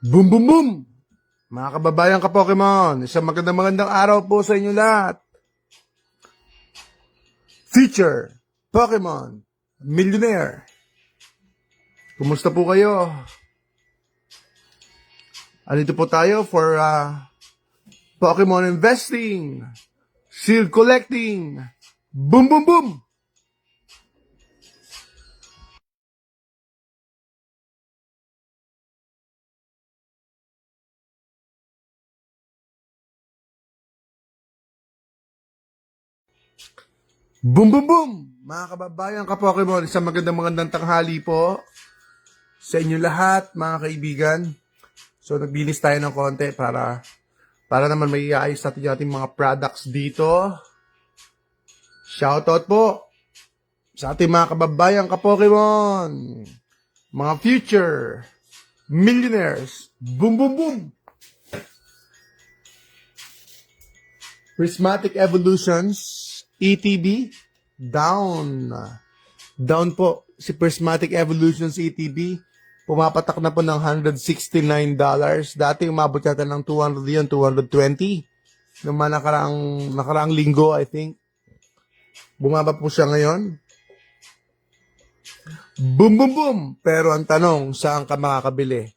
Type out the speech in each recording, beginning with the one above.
Boom, boom, boom! Mga kababayan ka Pokemon, isang magandang araw po sa inyo lahat. Feature, Pokemon, Millionaire. Kumusta po kayo? Andito po tayo for Pokemon investing, shield collecting. Boom, boom, boom! Boom, boom, boom! Mga kababayan ka Pokemon, isang magandang tanghali po sa inyo lahat, mga kaibigan. So, naglinis tayo ng konti para naman may iayos natin yung ating mga products dito. Shoutout po sa ating mga kababayan ka Pokemon, mga future millionaires. Boom, boom, boom! Prismatic Evolutions, ETB, down. Down po si Prismatic Evolutions ETB. Pumapatak na po ng $169. Dati umabot yata ng 200 yun, 220. Naman nakaraang linggo, I think. Bumaba po siya ngayon. Boom, boom, boom! Pero ang tanong, saan ka makakabili?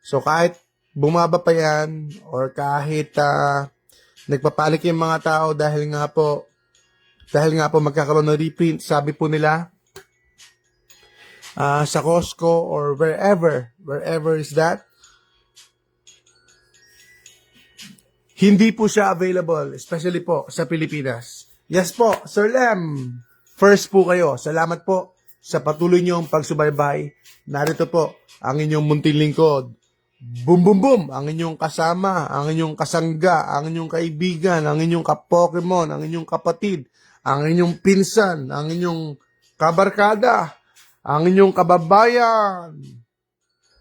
So kahit bumaba pa yan, or kahit nagpapanik yung mga tao dahil nga po magkakaroon ng reprint, sabi po nila, sa Costco or wherever is that, hindi po siya available, especially po sa Pilipinas. Yes po, Sir Lem, first po kayo. Salamat po sa patuloy niyong pagsubaybay. Narito po ang inyong munting lingkod. Boom, boom, boom! Ang inyong kasama, ang inyong kasangga, ang inyong kaibigan, ang inyong kapokemon, ang inyong kapatid, ang inyong pinsan, ang inyong kabarkada, ang inyong kababayan.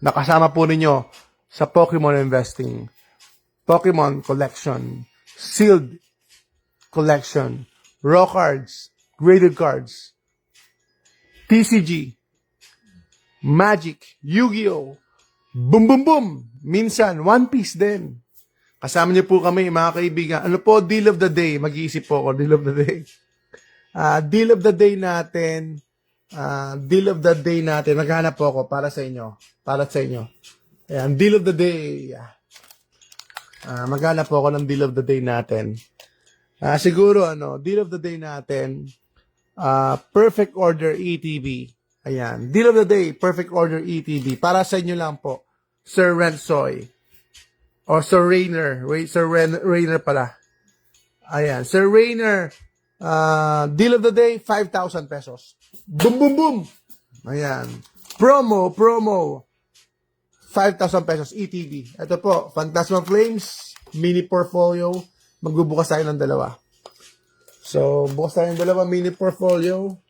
Nakasama po ninyo sa Pokemon Investing, Pokemon Collection, Sealed Collection, Raw Cards, Graded Cards, TCG, Magic, Yu-Gi-Oh! Boom, boom, boom! Minsan, One Piece din. Kasama niyo po kami, mga kaibigan. Ano po, deal of the day? Mag-iisip po ako, deal of the day. Deal of the day natin, naghanap po ako para sa inyo. Ayan, deal of the day. Maghanap po ako ng deal of the day natin. Siguro, deal of the day natin, Perfect Order ETB. Ayan. Deal of the day, Perfect Order ETB. Para sa inyo lang po, Sir Rensoy. O Sir Rainer. Wait, Sir Rainer pala. Ayan. Sir Rainer, deal of the day, 5,000 pesos. Boom, boom, boom! Ayan. Promo, 5,000 pesos, ETB. Ito po, Phantasma Flames, mini portfolio. Magbubukas tayo ng dalawa. So, bukas tayo ng dalawa, mini portfolio.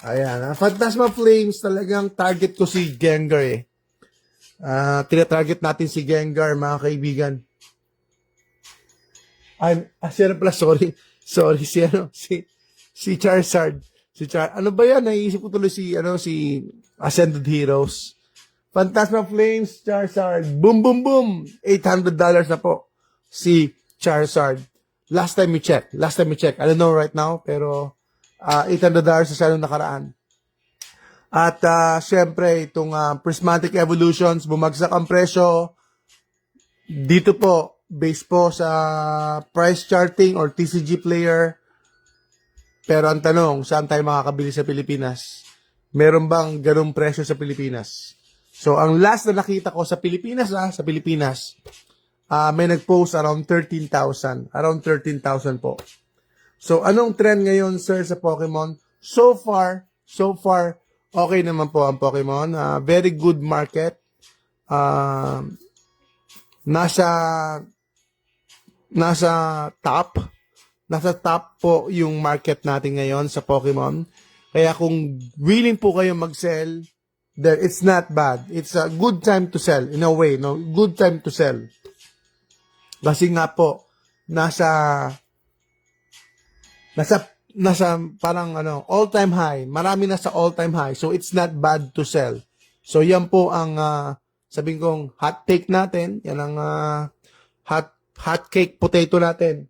Ayan, Phantasma Flames, talagang target ko si Gengar eh. Tinatarget natin si Gengar, mga kaibigan. Sorry, si Charizard. Ano ba yan? Naiisip ko tuloy si Ascended Heroes. Phantasma Flames, Charizard. Boom, boom, boom. $800 na po si Charizard. Last time we check. I don't know right now, pero $800 sa siya nung nakaraan. At syempre, itong Prismatic Evolutions, bumagsak ang presyo. Dito po, based po sa price charting or TCG player. Pero ang tanong, saan tayo makakabili sa Pilipinas? Meron bang ganung presyo sa Pilipinas? So, ang last na nakita ko sa Pilipinas, may nag-post around 13,000. Around 13,000 po. So, anong trend ngayon, sir, sa Pokemon? So far, okay naman po ang Pokemon. Very good market. Nasa top po yung market natin ngayon sa Pokemon. Kaya kung willing po kayo mag-sell, it's not bad. It's a good time to sell, in a way, no? Good time to sell. Kasi nga po, nasa parang all-time high. Marami na sa all-time high. So, it's not bad to sell. So, yan po ang sabihin kong hot take natin, yan ang hot cake potato natin.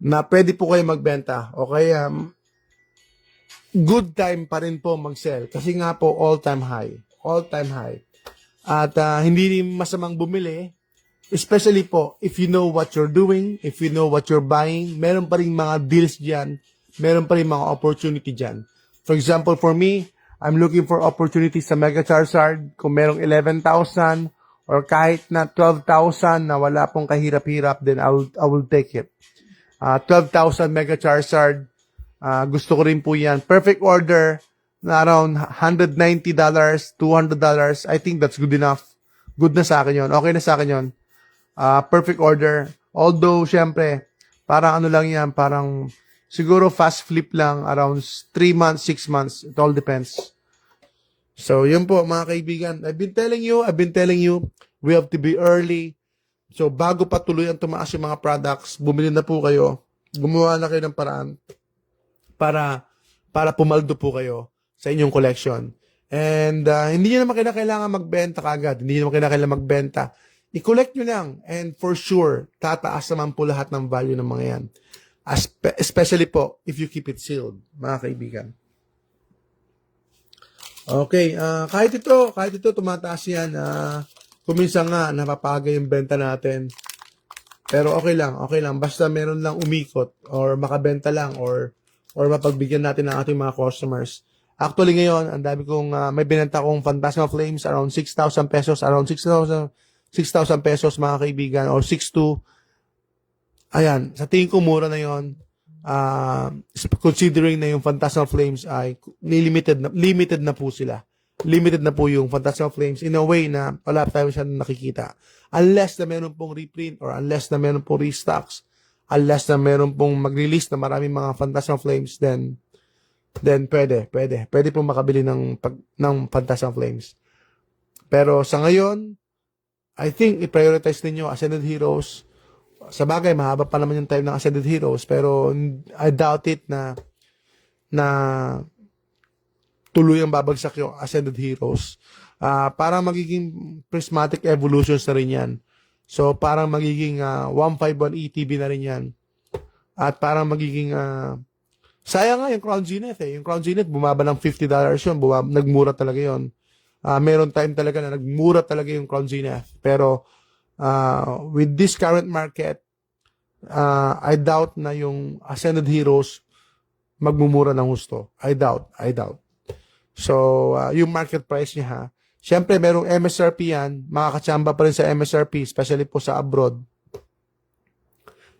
Na pwede po kayo magbenta. Okay, good time pa rin po mag-sell. Kasi nga po, all-time high. All-time high. At hindi masamang bumili. Especially po, if you know what you're doing, if you know what you're buying, meron pa rin mga deals dyan, meron pa rin mga opportunity dyan. For example, for me, I'm looking for opportunities sa Mega Charizard. Kung merong 11,000 or kahit na 12,000 na wala pong kahirap-hirap, then I will take it. 12,000 Mega Charizard, gusto ko rin po yan. Perfect order na around $190, $200. I think that's good enough. Good na sa akin yon. Okay na sa akin yon. Perfect order. Although, syempre, parang ano lang yan, parang siguro fast flip lang, around 3 months, 6 months. It all depends. So, yun po, mga kaibigan. I've been telling you, we have to be early. So, bago pa tuluyang tumaas yung mga products, bumili na po kayo. Gumawa na kayo ng paraan para pumaldo po kayo sa inyong collection. And hindi nyo naman kailangan magbenta kagad. Hindi nyo naman kailangan magbenta. I-collect nyo lang. And for sure, tataas naman po lahat ng value ng mga yan. Especially po, if you keep it sealed, mga kaibigan. Okay, kahit ito, tumataas yan. Kuminsan nga, napapagay yung benta natin. Pero okay lang. Basta meron lang umikot or makabenta lang or mapagbigyan natin ng ating mga customers. Actually ngayon, ang dami kong, may binenta kong Phantasma Flames, around 6,000 pesos, around 6,000 pesos mga kaibigan, or 6,200. Ayan, sa tingin ko mura na yon. Considering na yung Phantasma Flames ay limited na po sila. Limited na po yung Phantasma Flames in a way na wala tayo siya nakikita. Unless na meron pong reprint or unless na meron pong restocks, unless na meron pong mag-release na maraming mga Phantasma Flames, then pwede pong makabili ng Phantasma Flames. Pero sa ngayon, I think i-prioritize ninyo Ascended Heroes. Sa bagay, mahaba pa naman yung time ng Ascended Heroes, pero I doubt it na tuluyang babagsak yung Ascended Heroes. Parang magiging prismatic evolutions na rin yan. So, parang magiging 151 ETB na rin yan. At parang magiging sayang nga yung Crown Zenith eh. Yung Crown Zenith, bumaba ng $50 yun. Nagmura talaga yun. Meron time talaga na nagmura talaga yung Crown Zenith. Pero, with this current market, I doubt na yung Ascended Heroes magmumura ng husto. I doubt. So, yung market price niya ha. Siyempre, merong MSRP yan. Makakatsamba pa rin sa MSRP, especially po sa abroad.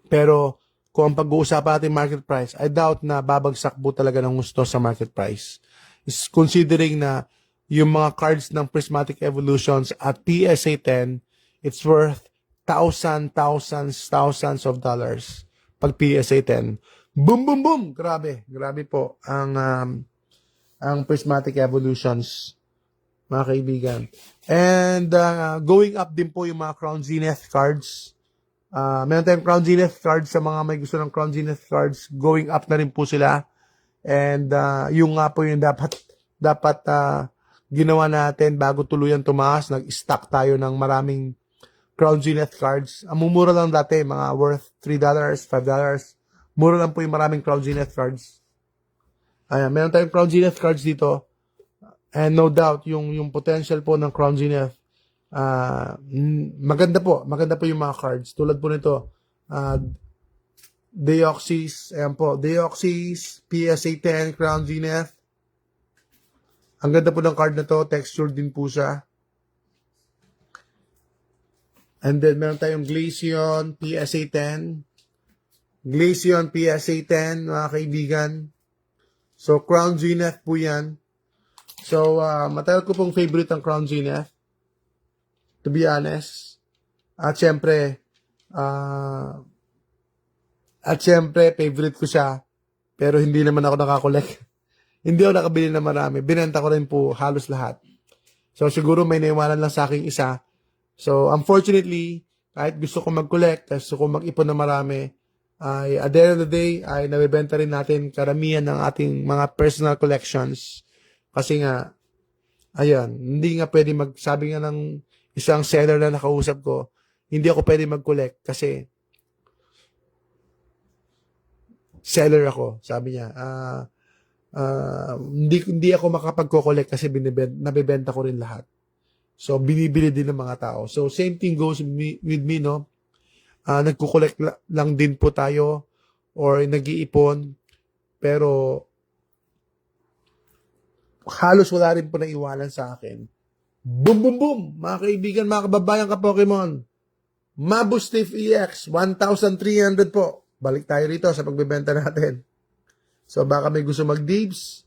Pero, kung ang pag-uusapan natin market price, I doubt na babagsak po talaga ng gusto sa market price. Is considering na yung mga cards ng Prismatic Evolutions at PSA 10, it's worth thousands of dollars. Pag PSA 10. Boom, boom, boom! Grabe po ang Prismatic Evolutions, mga kaibigan. And going up din po yung mga Crown Zenith cards. Meron tayong Crown Zenith cards sa mga may gusto ng Crown Zenith cards. Going up na rin po sila. And yung nga po yung dapat ginawa natin bago tuluyan tumaas. Nag-stock tayo ng maraming Crown Zenith cards. Ang mumura lang dati, mga worth $3, $5. Mura lang po yung maraming Crown Zenith cards. Ayan, meron tayong Crown Zenith cards dito. And no doubt, yung potential po ng Crown Zenith, maganda po yung mga cards. Tulad po nito, Deoxys, ayan po, Deoxys, PSA 10, Crown Zenith. Ang ganda po ng card na to, texture din po siya. And then, meron tayong Glaceon, PSA 10. Glaceon, PSA 10, mga kaibigan. So, Crown Zenith po yan. So, matagal ko pong favorite ang Crown Zenith. To be honest. At syempre, favorite ko siya. Pero hindi naman ako nakakolek. Hindi ako nakabili na marami. Binenta ko rin po halos lahat. So, siguro may naiwanan lang sa aking isa. So, unfortunately, kahit gusto ko mag-collect, gusto ko mag-ipon na marami, ay, at the end of the day, ay nabibenta rin natin karamihan ng ating mga personal collections. Kasi nga, ayan, hindi nga pwede sabi nga ng isang seller na nakausap ko, hindi ako pwede mag-collect kasi seller ako, sabi niya. Hindi ako makapag-collect kasi nabebenta ko rin lahat. So, binibili din ng mga tao. So, same thing goes with me, no? Nagko-collect lang din po tayo or nag-iipon. Pero, halos wala rin po naiwanan sa akin. Boom, boom, boom! Mga kaibigan, mga kababayan ka Pokemon. Mabus Stiff EX, 1,300 po. Balik tayo rito sa pagbebenta natin. So, baka may gusto mag-dibs.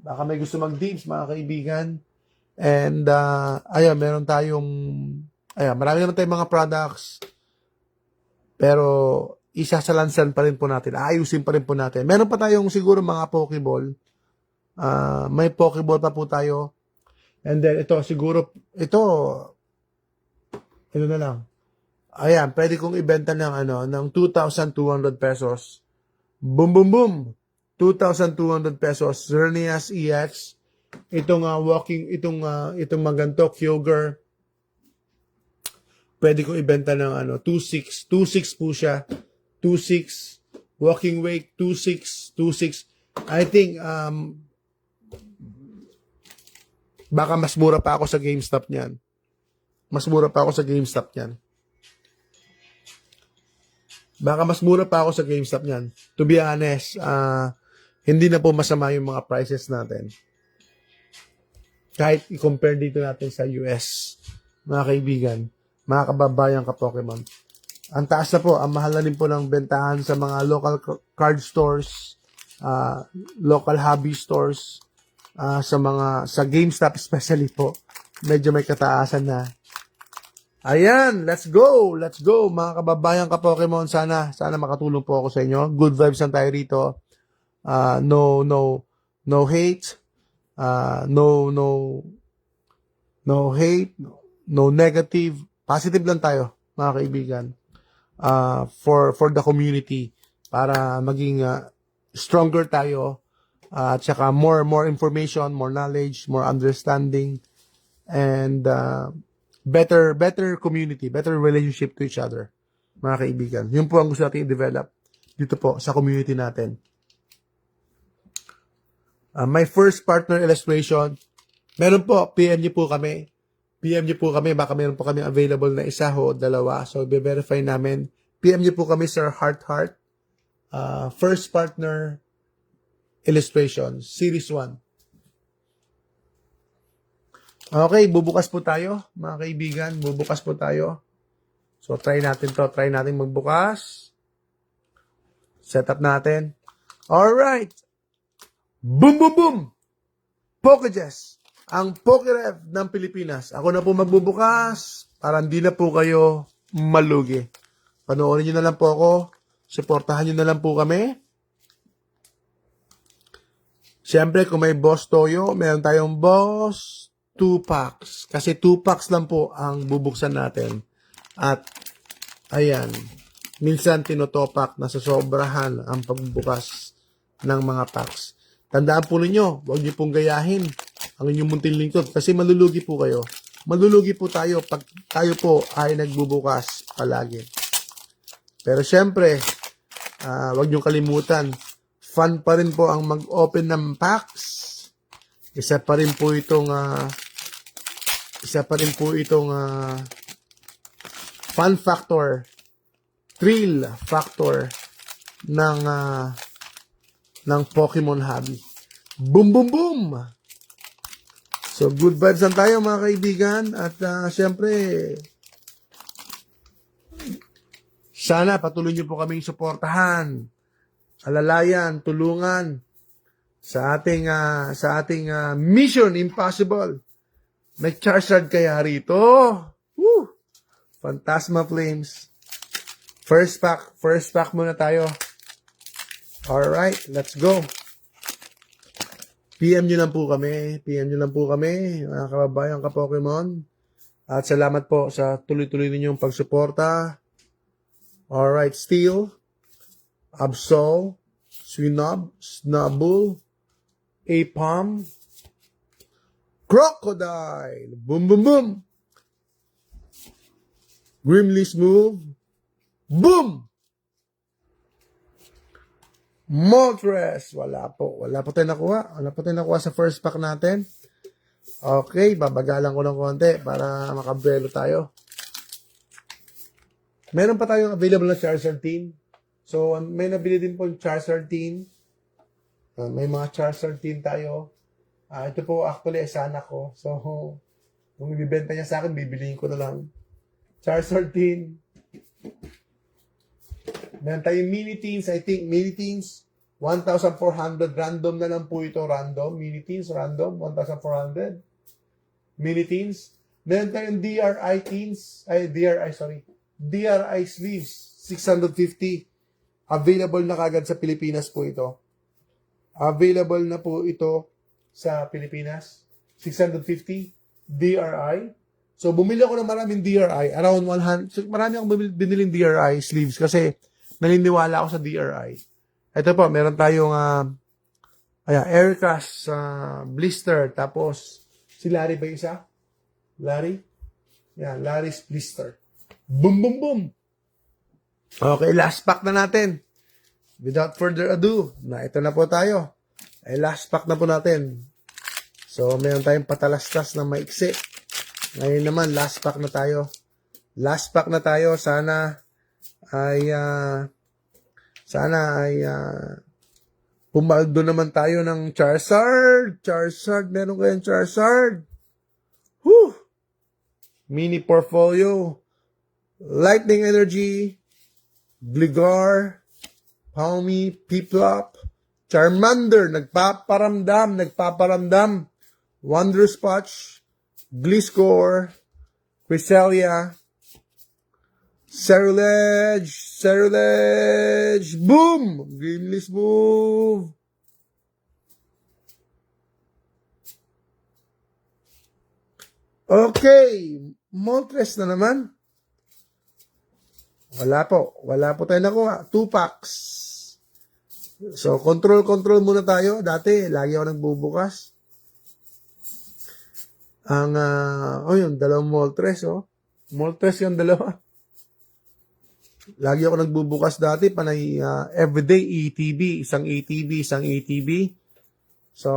Mga kaibigan. And, ayan, marami naman tayong mga products. Pero, isasalansan pa rin po natin. Ayusin pa rin po natin. Meron pa tayong siguro mga Pokeball. May Pokeball pa po tayo. And then, ito na lang. Ayan, pwede kong ibenta ng 2,200 pesos. Boom, boom, boom. 2,200 pesos. Xerneas EX. Itong maganto, Kyogre. Pwede kong ibenta ng 2,600. 2,600 po siya. 2,600. Walking weight, 2,600. 2,600. I think, baka mas mura pa ako sa GameStop niyan. To be honest, hindi na po masama yung mga prices natin. Kahit i-compare dito natin sa US, mga kaibigan, mga kababayan ka Pokemon. Ang taas na po, ang mahal na rin po ng bentahan sa mga local card stores, local hobby stores, sa GameStop especially po. Medyo may kataasan na. Ayan, let's go, mga kababayan ka Pokemon. Sana makatulong po ako sa inyo. Good vibes lang tayo rito. No hate. No hate, no negative. Positive lang tayo, mga kaibigan. For the community para maging stronger tayo at saka more information, more knowledge, more understanding and better community, better relationship to each other, mga kaibigan. Yun po ang gusto natin i-develop dito po sa community natin. My first partner illustration, meron po, PM niyo po kami, baka meron po kami available na isa o dalawa, so i-verify namin. PM niyo po kami, Sir Heart. First partner illustration, series 1. Okay, bubukas po tayo, mga kaibigan. So, try natin magbukas. Setup natin. Alright. Boom, boom, boom! Pokejess, ang Pokerev ng Pilipinas. Ako na po magbubukas para hindi na po kayo malugi. Panoorin nyo na lang po ako. Suportahan nyo na lang po kami. Siyempre, kung may Boss Toyo, meron tayong Boss 2 packs. Kasi 2 packs lang po ang bubuksan natin. At, ayan, minsan tinotopak na sa sobrahan ang pagbubukas ng mga packs. Tandaan po ninyo, huwag niyo pong gayahin ang inyong munting lingkod kasi malulugi po kayo. Malulugi po tayo pag tayo po ay nagbubukas palagi. Pero syempre, huwag niyo kalimutan, fun pa rin po ang mag-open ng packs. Isa pa rin po itong fun factor, thrill factor ng Pokemon hobby. Boom, boom, boom! So, good vibes lang tayo, mga kaibigan. At syempre, sana patuloy niyo po kaming suportahan, alalayan, tulungan sa ating Mission Impossible. May Charizard kaya rito. Woo! Phantasma Flames. First pack muna tayo. Alright, let's go. PM nyo lang po kami, mga kababayan ka Pokemon. At salamat po sa tuloy-tuloy ninyong pagsuporta. Alright, Steel, Absol, Swinob, Snubbull, Apom, Crocodile. Boom, boom, boom. Grimly Smooth. Boom! Moltres. Wala po. Wala po tayong nakuha. Wala po tayong nakuha sa first pack natin. Okay, babagalan ko ng konti para makabrelo tayo. Meron pa tayong available na Charizard team. So, may nabili din po yung Charizard team. May mga Charizard team tayo. Ito po actually sana ko. So, kung ibibenta niya sa akin, bibiliin ko na lang. Charizard team. Meron tayong mini teams. I think mini teams 1,400. Random na lang po ito. Random. Mini teams. Random. 1,400. Mini teams. Meron tayong DRI teams. DRI sleeves. 650. Available na kagad sa Pilipinas po ito. Available na po ito sa Pilipinas. 650. DRI. So, bumili ako ng maraming DRI. Around 100. So, marami akong biniling DRI sleeves kasi naniniwala ako sa DRI. Ito po, meron tayong Aircraft blister. Tapos, si Larry ba isa? Larry? Yan, Larry's blister. Boom, boom, boom. Okay, last pack na natin. Without further ado, ito na po tayo. Last pack na po natin. So, meron tayong patalastas na maiksi. Ngayon naman, last pack na tayo. Last pack na tayo. Sana ay pumaldo naman tayo ng Charizard. Charizard, meron kayong Charizard. Whew! Mini portfolio. Lightning Energy. Gligar. Palmy. Piplup. Charmander. Nagpaparamdam. Wonder Spotch. Gliscor, Cresselia, Cerulege, boom! Grimly Smooth. Okay, Moltres na naman. Wala po tayo nakuha. 2 packs. So, control muna tayo. Dati, lagi ako nagbubukas. Yung dalawang Moltres, Moltres yung dalawa. Lagi ako nagbubukas dati, panay everyday ETB, isang ETB. So,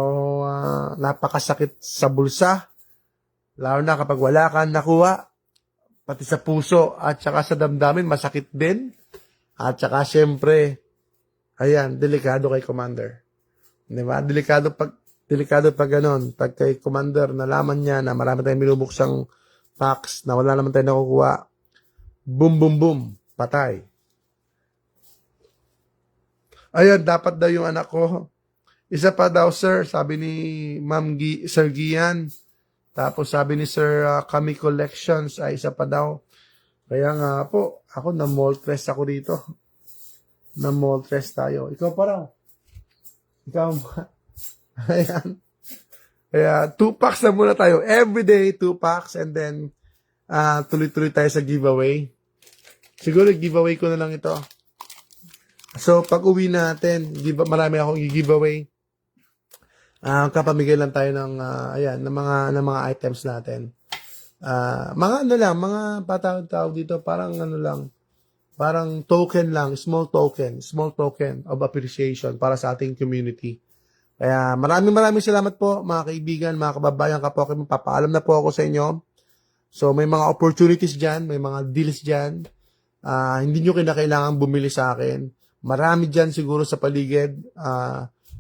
napakasakit sa bulsa. Lalo na kapag wala kang nakuha, pati sa puso at saka sa damdamin, masakit din. At saka, syempre, ayan, delikado kay Commander. Diba? Delikado pag ganon. Pag kay Commander, nalaman niya na marami tayong binubuksang packs na wala naman tayong nakukuha. Boom, boom, boom. Patay. Ayun, dapat daw yung anak ko. Isa pa daw, sir. Sabi ni Sir Gian. Tapos sabi ni Sir Kami Collections ay isa pa daw. Kaya nga po, ako na-Moltres ako dito. Na-Moltres tayo. Ikaw pa raw. Ikaw pa. Ayan. Kaya, 2 packs na muna tayo. Everyday, 2 packs. And then, tuloy-tuloy tayo sa giveaway. Siguro, giveaway ko na lang ito. So, pag uwi natin, marami akong giveaway. Kapamigay lang tayo ng, ng mga items natin. Mga patawag dito, parang parang token lang, small token of appreciation para sa ating community. Kaya maraming salamat po mga kaibigan, mga kababayan, kapwa. Papaalam na po ako sa inyo. So may mga opportunities dyan, may mga deals dyan. Hindi nyo kinakailangan bumili sa akin. Marami dyan siguro sa paligid.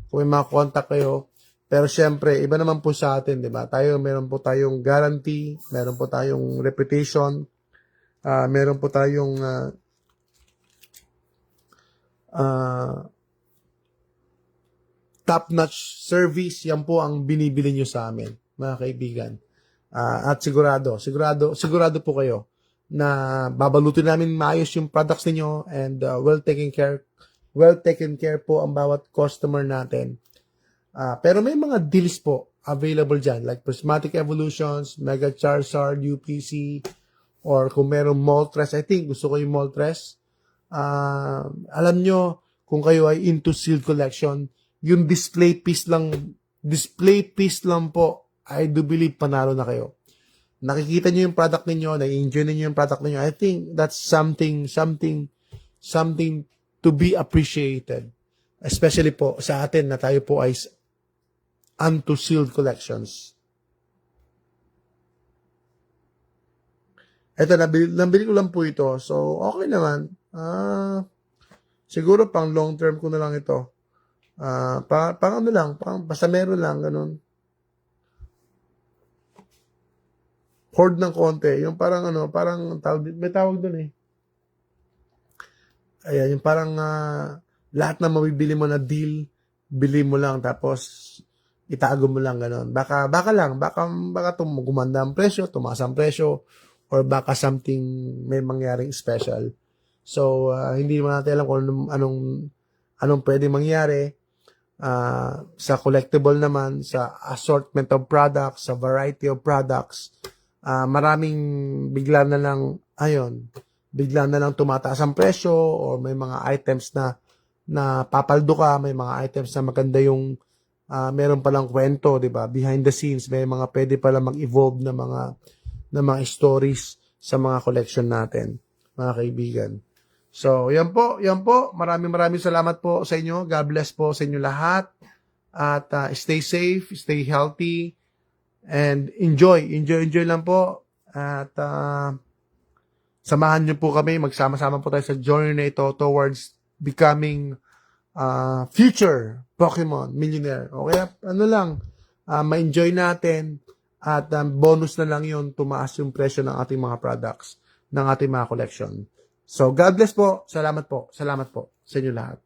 Kung may mga contact kayo. Pero syempre, iba naman po sa atin, di ba? Meron po tayong guarantee, meron po tayong reputation, meron po tayong top-notch service. Yan po ang binibili nyo sa amin, mga kaibigan. At sigurado po kayo na babalutin namin maayos yung products niyo and well taken care po ang bawat customer natin. Pero may mga deals po available dyan, like Prismatic Evolutions, Mega Charizard, UPC, or kung merong Moltres. I think gusto ko yung Moltres. Alam nyo, kung kayo ay into sealed collection, yung display piece lang po I do believe panalo na kayo. Nakikita nyo yung product ninyo, na-enjoy ninyo yung product ninyo. I think that's something to be appreciated. Especially po sa atin na tayo po ay unto sealed collections. Ito, nabili ko lang po ito. So, okay naman. Siguro pang long term ko na lang ito. Pang ano lang, basta meron lang, ganun. Hoard ng konti. Yung parang parang may tawag doon eh. Ayan, yung parang lahat na mabibili mo na deal, bili mo lang tapos itago mo lang ganun. Baka gumanda ang presyo, tumaas ang presyo, or baka something may mangyaring special. So, hindi naman natin alam kung anong pwedeng mangyari. Sa collectible naman, sa assortment of products, sa variety of products, maraming bigla na lang tumataas ang presyo, or may mga items na papaldo ka, may mga items na maganda yung meron palang kwento, di ba? Behind the scenes, may mga pwede pala mag-evolve na mga stories sa mga collection natin, mga kaibigan. So, yan po. Maraming salamat po sa inyo. God bless po sa inyo lahat. At stay safe, stay healthy, and enjoy lang po. At samahan niyo po kami, magsama-sama po tayo sa journey na ito towards becoming future Pokemon millionaire. Okay, ma-enjoy natin, at bonus na lang yun, tumaas yung presyo ng ating mga products, ng ating mga collection. So, God bless po. Salamat po sa inyo lahat.